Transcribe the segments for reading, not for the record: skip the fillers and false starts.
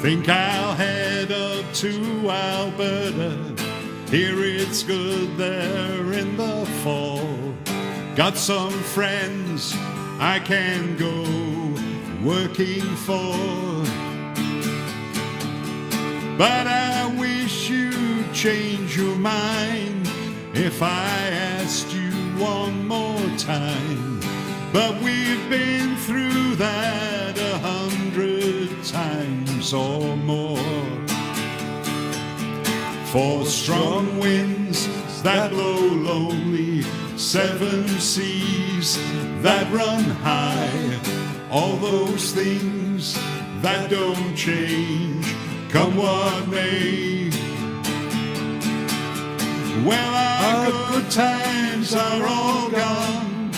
Think I'll head up to Alberta. Here it's good there in the fall. Got some friends I can go working for. But I wish you'd change your mind if I asked you one more time. But we've been through that 100 times or more. For strong winds that blow lonely, 7 seas that run high, all those things that don't change, come what may. Well, our good times are all gone,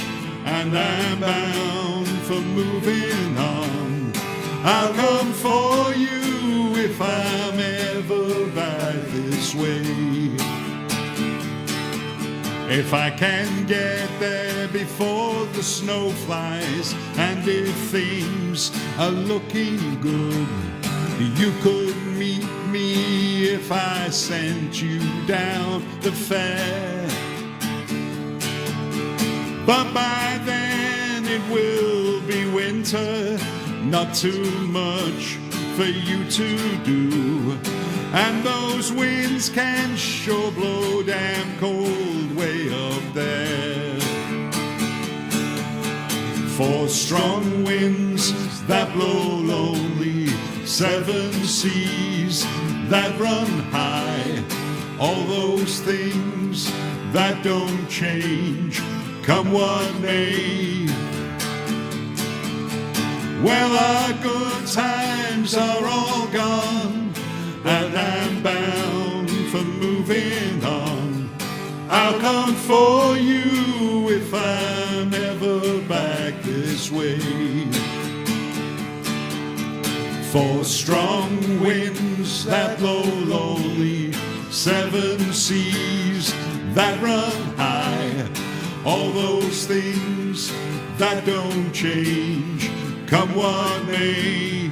and I'm bound for moving on. I'll come for you if I'm ever back this way. If I can get there before the snow flies, and if things are looking good, you could meet me if I sent you down the fair. But by then it will be winter, not too much for you to do, and those winds can sure blow damn cold way up there. For strong winds that blow lonely, 7 seas that run high, all those things that don't change, come what may. Well, our good times are all gone, and I'm bound for moving on. I'll come for you if I'm ever back this way. For strong winds that blow lonely, 7 seas that run high, all those things that don't change, come what may.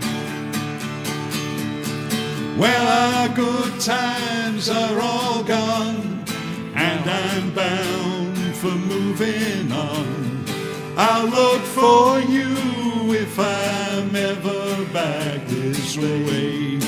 Well, our good times are all gone, and I'm bound for moving on. I'll look for you if I'm ever back this way.